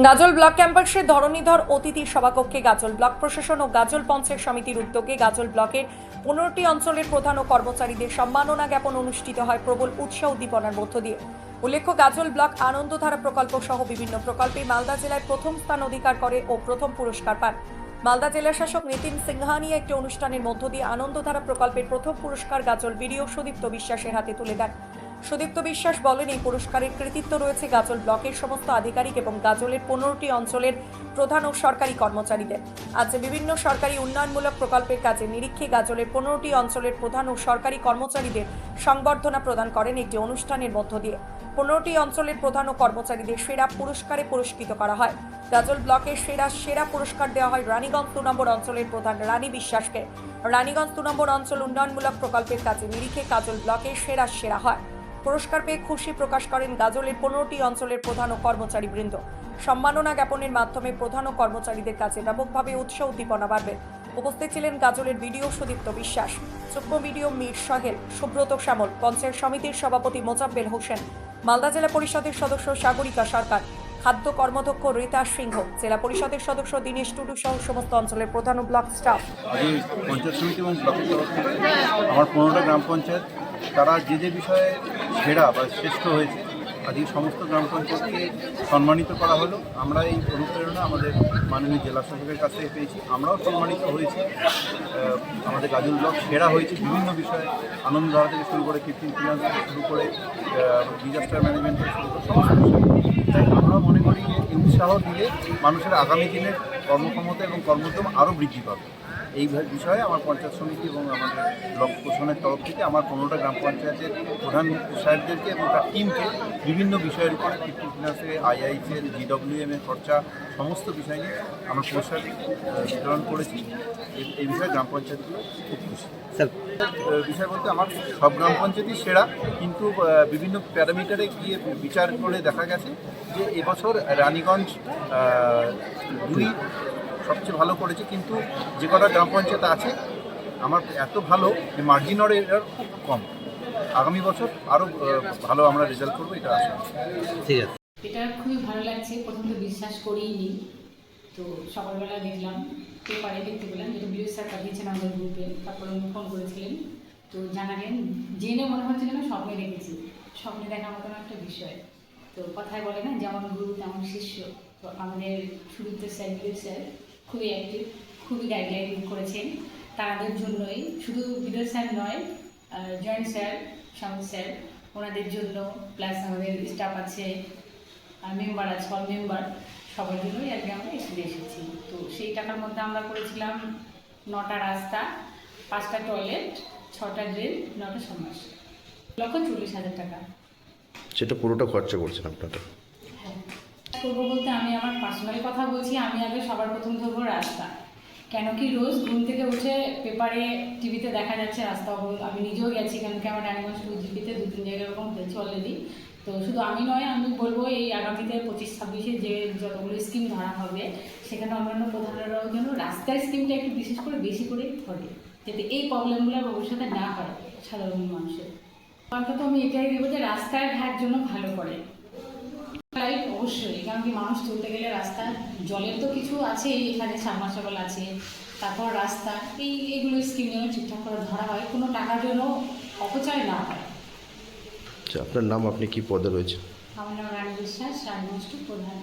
গাজল block ক্যাম্পাসে ধরণীধর অতিথি সভাকক্ষে গাজল ব্লক প্রশাসন ও গাজল পঞ্চায়েত সমিতির উদ্যোগে গাজল ব্লকের 15টি অঞ্চলের প্রধান ও কর্মচারীদের সম্মাননা জ্ঞাপন অনুষ্ঠিত হয় প্রবল উৎসাহ উদ্দীপনার মধ্য দিয়ে। উল্লেখ্য, গাজল ব্লক আনন্দধারা প্রকল্প সহ বিভিন্ন প্রকল্পে মালদা জেলায় প্রথম স্থান অধিকার করে ও প্রথম পুরস্কার পান। মালদা জেলা শাসক নিতিন সিংহানিয়া একটি অনুষ্ঠানের মধ্য দিয়ে আনন্দধারা প্রকল্পের প্রথম পুরস্কার গাজল বিডিও সুদীপ্ত বিশ্বাসের হাতে তুলে দেন। সুদীপ্ত বিশ্বাস বলেন, এই পুরস্কারের কৃতিত্ব রয়েছে গাজল ব্লকের সমস্ত আধিকারিক এবং গাজলের 15টি অঞ্চলের প্রধান ও সরকারি কর্মচারীদের। আজ বিভিন্ন সরকারি উন্নয়নমূলক প্রকল্পের কাজে নিরীক্ষে গাজলের 15টি অঞ্চলের প্রধান ও সরকারি কর্মচারীদের সংবর্ধনা প্রদান করেন একটি অনুষ্ঠানের মধ্য দিয়ে। 15টি অঞ্চলের প্রধান ও কর্মচারীদের সেরা পুরস্কারে পুরস্কৃত করা হয়। গাজল ব্লকের সেরা পুরস্কার দেওয়া হয় রানীগঞ্জ 2 নম্বর অঞ্চলের প্রধান রানী বিশ্বাসকে। রানীগঞ্জ 2 নম্বর অঞ্চল উন্নয়নমূলক প্রকল্পের কাজে নিরীক্ষে গাজল ব্লকের সেরা হয়। পুরস্কার পেয়ে খুশি প্রকাশ করেন গাজলের 15টি অঞ্চলের প্রধান ও কর্মচারীবৃন্দ। সম্মাননা জ্ঞাপনের মাধ্যমে প্রধান ও কর্মচারীদের কাছে ব্যাপকভাবে উৎসাহ উদ্দীপনা বাড়বে। উপস্থিত ছিলেন গাজলের বিডিও সুদীপ্ত বিশ্বাস, যুগ্ম বিডিও মীর সোহেল, সুব্রত শ্যামল, পঞ্চায়েত সমিতির সভাপতি মোজাম্মেল হোসেন, মালদা জেলা পরিষদের সদস্য সাগরিকা সরকার, খাদ্য কর্মাধ্যক্ষ রীতা সিংহ, জেলা পরিষদের সদস্য দীনেশ টুডু সহ সমস্ত অঞ্চলের প্রধান ও ব্লক স্টাফ। পঞ্চায়েত সমিতি এবং ব্লকের তরফ থেকে আমার 15টা গ্রাম পঞ্চায়েত তারা যে বিষয়ে সেরা বা শ্রেষ্ঠ হয়েছে, আজকে সমস্ত গ্রাম পঞ্চায়েতকে সম্মানিত করা হলো। আমরা এই অনুপ্রেরণা আমাদের মাননীয় জেলা শাসকের কাছ থেকে পেয়েছি। আমরাও সম্মানিত হয়েছি। আমাদের গাজল ব্লক সেরা হয়েছে বিভিন্ন বিষয়ে, আনন্দধারা থেকে শুরু করে কৃত্রিম ফিনান্স থেকে শুরু করে ডিজাস্টার ম্যানেজমেন্ট থেকে শুরু করে সমস্ত বিষয়। তাই আমরা মনে করি যে এই উৎসাহ দিলে মানুষের আগামী দিনের কর্মক্ষমতা এবং কর্মোদ্যম আরও বৃদ্ধি পাবে। এই বিষয়ে আমার পঞ্চায়েত সমিতি এবং আমাদের ব্লক প্রশাসনের তরফ থেকে আমার 15টা গ্রাম পঞ্চায়েতের প্রধান সাহেবদেরকে এবং তার টিমকে বিভিন্ন বিষয়ের উপরে কৃত্রিম ফিনান্স থেকে IICL, GWM এর খরচা সমস্ত বিষয় নিয়ে আমরা পুরস্কার বিতরণ করেছি। এই বিষয়ে গ্রাম পঞ্চায়েতগুলো খুব খুশি। বিষয় বলতে আমার সব গ্রাম পঞ্চায়েতই সেরা, কিন্তু বিভিন্ন প্যারামিটারে গিয়ে বিচার করে দেখা গেছে যে এবছর রানীগঞ্জ 2 সবচেয়ে ভালো করেছে, কিন্তু যে কটা গ্রাম পঞ্চায়েত আছে আমার এত ভালো যে মার্জিন অর এরর খুব কম। আগামী বছর আরও ভালো আমরা রেজাল্ট করবো, এটা আশা। ঠিক আছে, এটা খুবই ভালো লাগছে। প্রথম তো বিশ্বাস করিনি, তো সকালবেলা দেখলাম, পেপারে দেখতে পেলাম যেটা বিরোধী স্যার পাঠিয়েছেন আমাদের গ্রুপে, তারপরে উনি ফোন করেছিলেন, তো জানালেন, জেনে মনে হচ্ছে যেন স্বপ্নে দেখেছি। স্বপ্নে দেখার মতন একটা বিষয়। তো কথায় বলে না, যেমন গুরু তেমন শিষ্য। তো আমাদের সুদীপ্ত স্যার, বিরোধী স্যার খুবই অ্যাক্টিভ, খুবই গাইডলাইন করেছেন তাদের জন্যই। শুধু বিরোধী স্যার নয়, জয়েন্ট স্যার, শ্যামল স্যার, ওনাদের জন্য, প্লাস আমাদের স্টাফ আছে, মেম্বার আছে, অল মেম্বার, সবার জন্যই আর কি আমরা এখানে এসেছি। তো সেই টাকার মধ্যে আমরা করেছিলাম 9টা রাস্তা, 5টা টয়লেট, 6টা ড্রেন, 9টা সমাজ, 1,40,000 টাকা। সেটা পুরোটা খরচা করছেন আপনারা? হ্যাঁ, করবো বলতে আমি আমার পার্সোনাল কথা বলছি। আমি আগে সবার প্রথম ধরবো রাস্তা। কেন কি রোজ ঘুম থেকে উঠে পেপারে, টিভিতে দেখা যাচ্ছে রাস্তা অবরোধ। আমি নিজেও গেছি, কেন কি আমার রানীগঞ্জ 2GP-তে 2-3 জায়গায় এরকম হয়েছে অলরেডি। তো শুধু আমি নয়, আমি বলবো এই আগামীতে 25-26-এ যে যতগুলো স্কিম ধরা হবে, সেখানে অন্যান্য প্রধানরাও যেন রাস্তার স্কিমটা একটু বিশেষ করে বেশি করে ধরে, যাতে এই প্রবলেমগুলো ভবিষ্যতে না হয় সাধারণ মানুষের। আমার কথা আমি এটাই দেবো যে রাস্তাঘাট জন্য ভালো করে লাইট, অবশ্যই। কারণ কি মানুষ চলতে গেলে রাস্তা, জলের তো কিছু আছে, এখানে সাবমার্সিবল আছে, তারপর রাস্তা, এইগুলো স্কিম যেন ঠিকঠাক করে ধরা হয়, কোনো টাকার জন্য অপচয় না হয়। আপনার নাম, আপনি কি পদে রয়েছে? আমার নাম রানী বিশ্বাস, রানীগঞ্জ প্রধান।